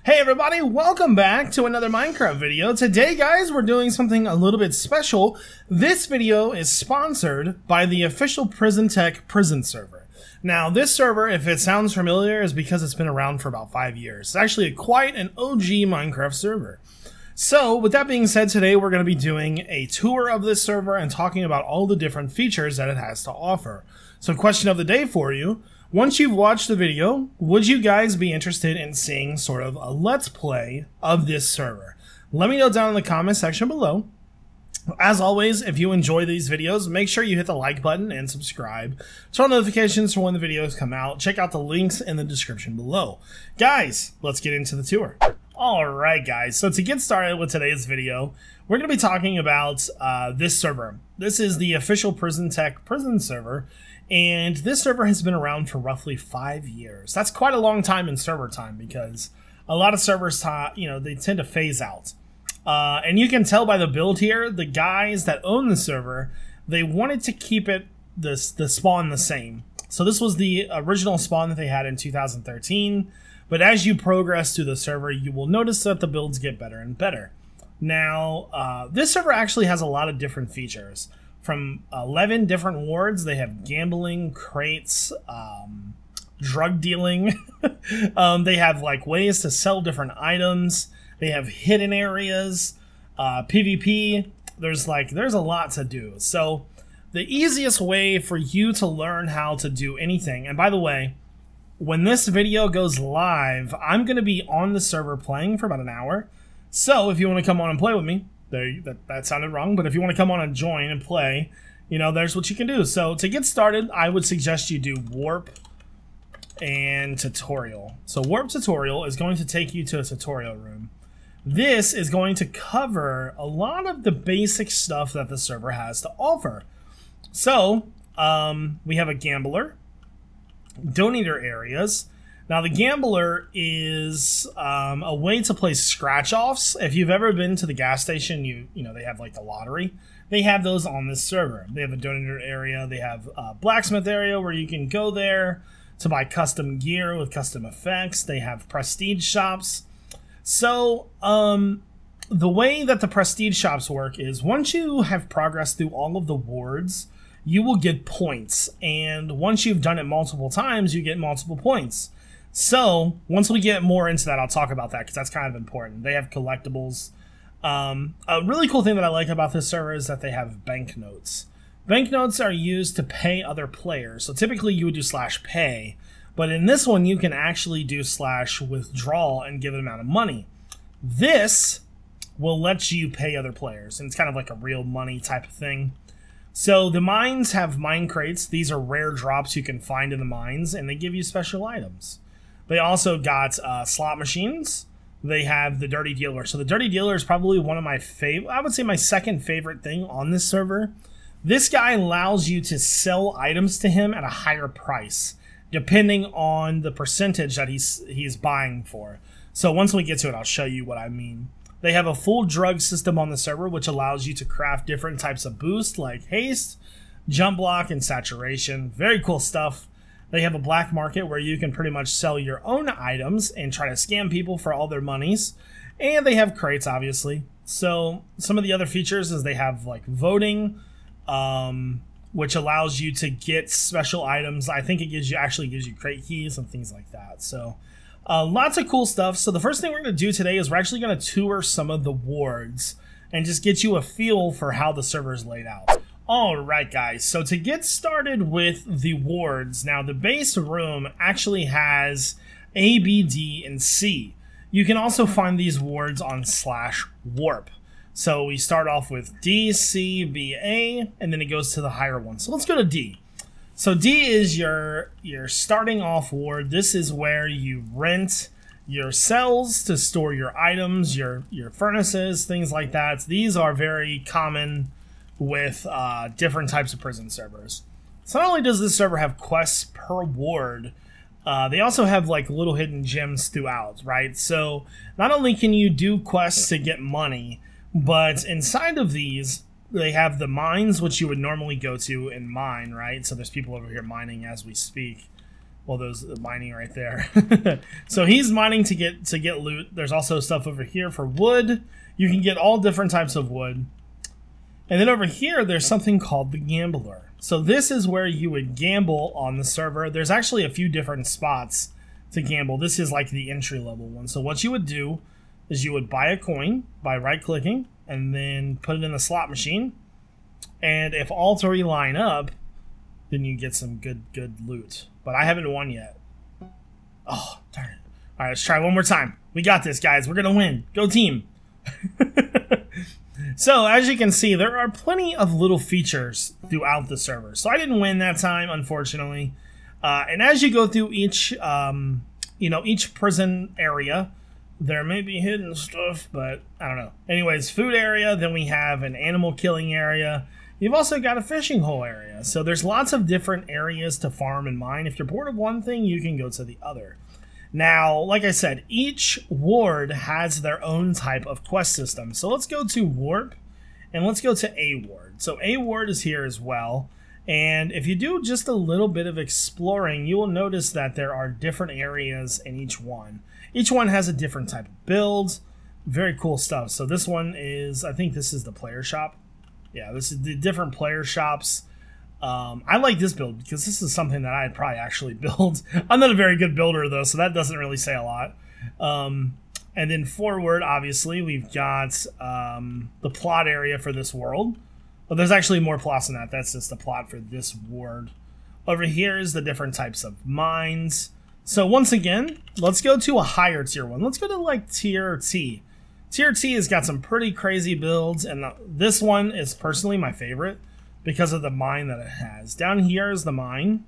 Hey everybody, welcome back to another Minecraft video. Today guys, we're doing something a little bit special. This video is sponsored by the official PrisonTech prison server. Now this server, if it sounds familiar, is because it's been around for about 5 years. It's actually quite an OG Minecraft server. So with that being said, today we're going to be doing a tour of this server and talking about all the different features that it has to offer. So question of the day for you. Once you've watched the video, would you guys be interested in seeing sort of a let's play of this server? Let me know down in the comment section below. As always, if you enjoy these videos, make sure you hit the like button and subscribe. Turn on notifications for when the videos come out. Check out the links in the description below. Guys, let's get into the tour. Alright guys, so to get started with today's video, we're going to be talking about this server. This is the official PrisonTech prison server. And this server has been around for roughly 5 years. That's quite a long time in server time because a lot of servers, they tend to phase out. And you can tell by the build here, the guys that own the server, they wanted to keep it the spawn the same. So this was the original spawn that they had in 2013. But as you progress through the server, you will notice that the builds get better and better. Now, this server actually has a lot of different features. From 11 different wards, they have gambling, crates, drug dealing. They have like ways to sell different items. They have hidden areas, PvP. There's a lot to do. So the easiest way for you to learn how to do anything, and by the way, when this video goes live, I'm going to be on the server playing for about an hour. So if you want to come on and play with me, that sounded wrong, but if you want to come on and join and play, there's what you can do. So to get started, I would suggest you do warp and tutorial. So warp tutorial is going to take you to a tutorial room. This is going to cover a lot of the basic stuff that the server has to offer. So we have a gambler, donator areas. Now the gambler is a way to play scratch-offs. If you've ever been to the gas station, they have like the lottery. They have those on this server. They have a donator area. They have a blacksmith area where you can go there to buy custom gear with custom effects. They have prestige shops. So the way that the prestige shops work is once you have progressed through all of the wards, you will get points. And once you've done it multiple times, you get multiple points. So, once we get more into that, I'll talk about that because that's kind of important. They have collectibles. A really cool thing that I like about this server is that they have banknotes. Banknotes are used to pay other players. So typically you would do /pay, but in this one you can actually do /withdraw and give an amount of money. This will let you pay other players, and it's kind of like a real money type of thing. So the mines have mine crates. These are rare drops you can find in the mines, and they give you special items. They also got slot machines. They have the dirty dealer. So the dirty dealer is probably one of my favorite, I would say my second favorite thing on this server. This guy allows you to sell items to him at a higher price, depending on the percentage that he's buying for. So once we get to it, I'll show you what I mean. They have a full drug system on the server, which allows you to craft different types of boost like haste, jump block, and saturation. Very cool stuff. They have a black market where you can pretty much sell your own items and try to scam people for all their monies. And they have crates, obviously. So some of the other features is they have like voting, which allows you to get special items. I think it actually gives you crate keys and things like that. So lots of cool stuff. So the first thing we're going to do today is we're actually going to tour some of the wards and just get you a feel for how the server is laid out. Alright guys, so to get started with the wards, now the base room actually has A, B, D, and C. You can also find these wards on /warp. So we start off with D, C, B, A, and then it goes to the higher one. So let's go to D. So D is your starting off ward. This is where you rent your cells to store your items, your furnaces, things like that. These are very common with different types of prison servers. So not only does this server have quests per ward, they also have like little hidden gems throughout, right? So not only can you do quests to get money, but inside of these, they have the mines, which you would normally go to and mine, right? So there's people over here mining as we speak. Well, there's mining right there. So he's mining to get loot. There's also stuff over here for wood. You can get all different types of wood. And then over here, there's something called the Gambler. So this is where you would gamble on the server. There's actually a few different spots to gamble. This is like the entry level one. So what you would do is you would buy a coin by right-clicking and then put it in the slot machine. And if all three line up, then you get some good loot. But I haven't won yet. Oh, darn it. All right, let's try one more time. We got this, guys. We're going to win. Go team. So, as you can see, there are plenty of little features throughout the server. So I didn't win that time, unfortunately. And as you go through each, each prison area, there may be hidden stuff, but I don't know. Anyways, food area, then we have an animal killing area. You've also got a fishing hole area. So there's lots of different areas to farm and mine. If you're bored of one thing, you can go to the other. Now, like I said, each ward has their own type of quest system. So let's go to Warp, and let's go to A Ward. So A Ward is here as well. And if you do just a little bit of exploring, you will notice that there are different areas in each one. Each one has a different type of build. Very cool stuff. So this one is, I think this is the player shop. Yeah, this is the different player shops. I like this build because this is something that I'd probably actually build. I'm not a very good builder though, so that doesn't really say a lot. And then forward, obviously, we've got the plot area for this world. But there's actually more plots than that. That's just the plot for this ward. Over here is the different types of mines. So once again, let's go to a higher tier one. Let's go to like tier T. Tier T has got some pretty crazy builds, and this one is personally my favorite because of the mine that it has. Down here is the mine,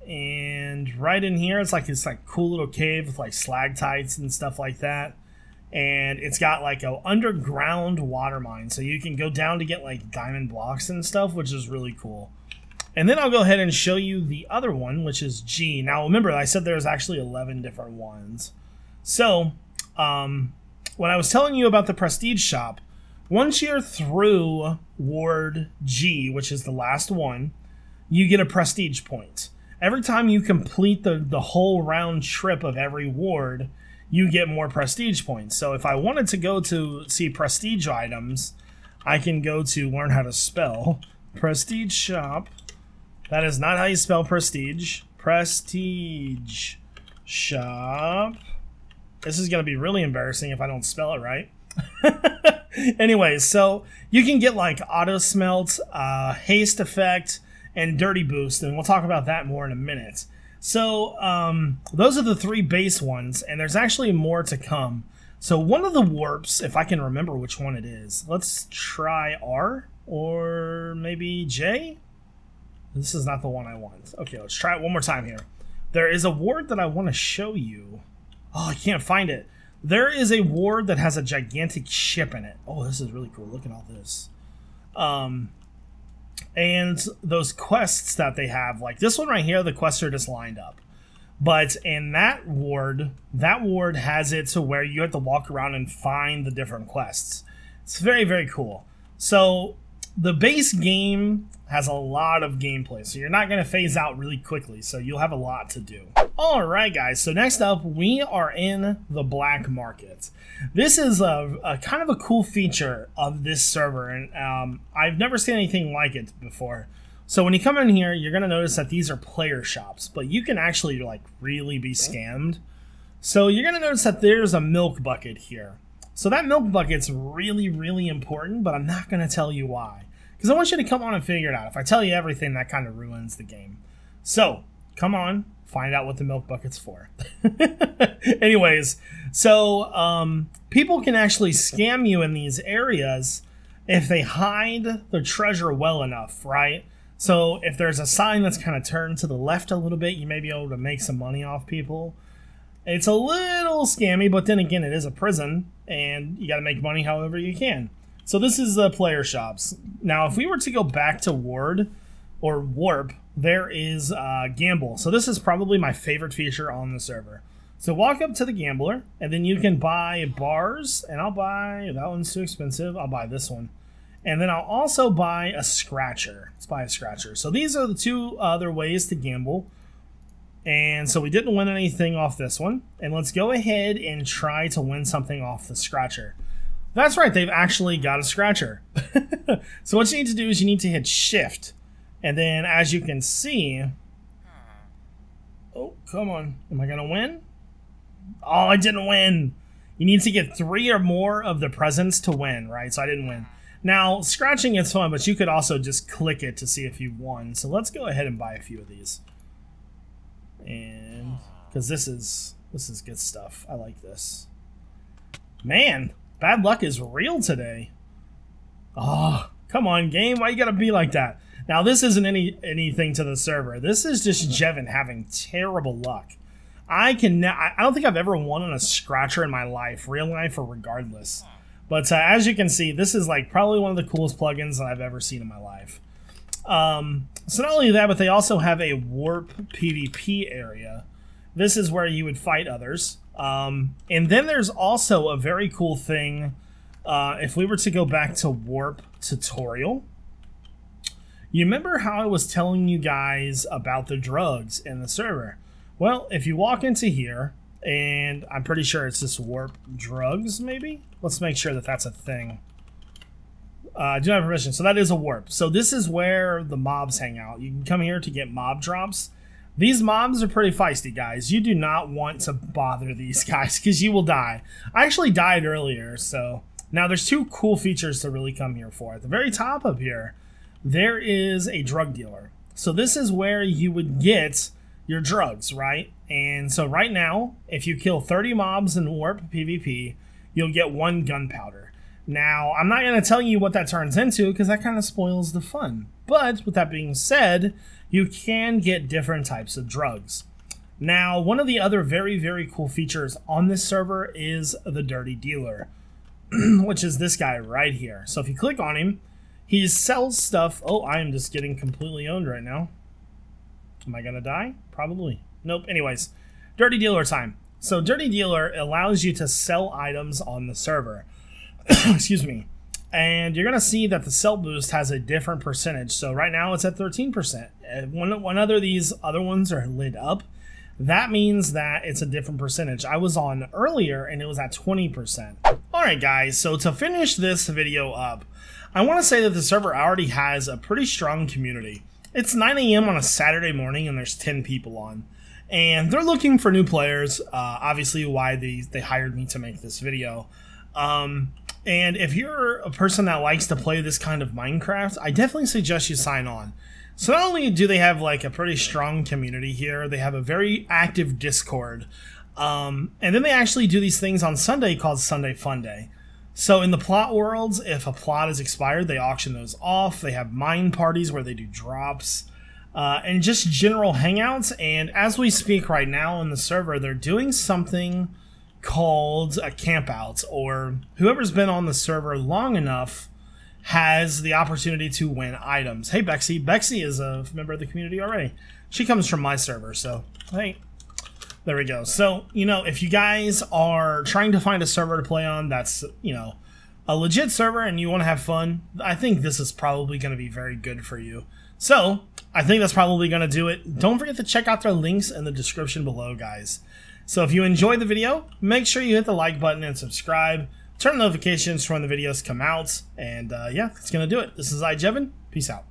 and right in here it's like this cool little cave with like stalactites and stuff like that. And it's got like a underground water mine, so you can go down to get like diamond blocks and stuff, which is really cool. And then I'll go ahead and show you the other one, which is G. Now remember, I said there's actually 11 different ones. So when I was telling you about the prestige shop, once you're through Ward G, which is the last one, you get a prestige point. Every time you complete the whole round trip of every ward, you get more prestige points. So if I wanted to go to see prestige items, I can go to learn how to spell prestige shop. That is not how you spell prestige. Prestige shop. This is going to be really embarrassing if I don't spell it right. Anyways, so you can get like auto smelt, haste effect, and dirty boost, and we'll talk about that more in a minute. So those are the three base ones, and there's actually more to come. So one of the warps, if I can remember which one it is, let's try R or maybe J. This is not the one I want. Okay, let's try it one more time here. There is a ward that I want to show you. Oh, I can't find it. There is a ward that has a gigantic ship in it. Oh, this is really cool. Look at all this. And those quests that they have, like this one right here, the quests are just lined up. But in that ward has it to where you have to walk around and find the different quests. It's very, very cool. So the base game has a lot of gameplay, so you're not going to phase out really quickly, so you'll have a lot to do. Alright guys, so next up we are in the black market. This is a kind of a cool feature of this server, and I've never seen anything like it before. So when you come in here, you're going to notice that these are player shops, but you can actually like really be scammed. So you're going to notice that there's a milk bucket here. So that milk bucket's really, really important, but I'm not going to tell you why. Because I want you to come on and figure it out. If I tell you everything, that kind of ruins the game. So, come on, find out what the milk bucket's for. Anyways, so people can actually scam you in these areas if they hide the treasure well enough, right? So if there's a sign that's kind of turned to the left a little bit, you may be able to make some money off people. It's a little scammy, but then again, it is a prison, and you got to make money however you can. So this is the player shops. Now, if we were to go back to Ward or Warp, there is Gamble. So this is probably my favorite feature on the server. So walk up to the Gambler, and then you can buy bars, and I'll buy, that one's too expensive, I'll buy this one. And then I'll also buy a scratcher. Let's buy a scratcher. So these are the two other ways to gamble. And so we didn't win anything off this one. And let's go ahead and try to win something off the scratcher. That's right, they've actually got a scratcher. So what you need to do is you need to hit shift. And then as you can see... Oh, come on. Am I going to win? Oh, I didn't win. You need to get 3 or more of the presents to win, right? So I didn't win. Now, scratching is fun, but you could also just click it to see if you won. So let's go ahead and buy a few of these. And because this is good stuff. I like this. Man, bad luck is real today. Oh, come on, game. Why you gotta be like that? Now, this isn't anything to the server. This is just Jevin having terrible luck. I don't think I've ever won on a scratcher in my life, real life or regardless. But as you can see, this is like probably one of the coolest plugins that I've ever seen in my life. So not only that, but they also have a warp PvP area. This is where you would fight others. And then there's also a very cool thing. If we were to go back to warp tutorial, you remember how I was telling you guys about the drugs in the server? Well, if you walk into here, and I'm pretty sure it's just warp drugs, maybe? Let's make sure that that's a thing. Do not have permission. So that is a warp. So this is where the mobs hang out. You can come here to get mob drops. These mobs are pretty feisty, guys. You do not want to bother these guys because you will die. I actually died earlier, so... Now, there's 2 cool features to really come here for. At the very top up here, there is a drug dealer. So this is where you would get your drugs, right? And so right now, if you kill 30 mobs in warp PvP, you'll get 1 gunpowder. Now, I'm not going to tell you what that turns into because that kind of spoils the fun. But with that being said, you can get different types of drugs. Now, one of the other very, very cool features on this server is the Dirty Dealer, which is this guy right here. So if you click on him, he sells stuff. Oh, I am just getting completely owned right now. Am I going to die? Probably. Nope. Anyways, Dirty Dealer time. So Dirty Dealer allows you to sell items on the server. Excuse me. And you're going to see that the sell boost has a different percentage. So right now it's at 13%. When other these other ones are lit up, that means that it's a different percentage. I was on earlier and it was at 20%. Alright guys, so to finish this video up, I want to say that the server already has a pretty strong community. It's 9 AM on a Saturday morning and there's 10 people on. And they're looking for new players, obviously why they hired me to make this video. And if you're a person that likes to play this kind of Minecraft, I definitely suggest you sign on. So not only do they have like a pretty strong community here, they have a very active Discord. And then they actually do these things on Sunday called Sunday Fun Day. So in the plot worlds, if a plot is expired, they auction those off. They have mine parties where they do drops. And just general hangouts. And as we speak right now in the server, they're doing something called a camp out, or whoever's been on the server long enough has the opportunity to win items. Hey Bexy. Bexy is a member of the community already. She comes from my server, so hey, there we go. So, you know, if you guys are trying to find a server to play on that's, you know, a legit server and you want to have fun, I think this is probably going to be very good for you. So, I think that's probably going to do it. Don't forget to check out their links in the description below, guys. So if you enjoyed the video, make sure you hit the like button and subscribe. Turn notifications for when the videos come out. And yeah, that's going to do it. This is iJevin. Peace out.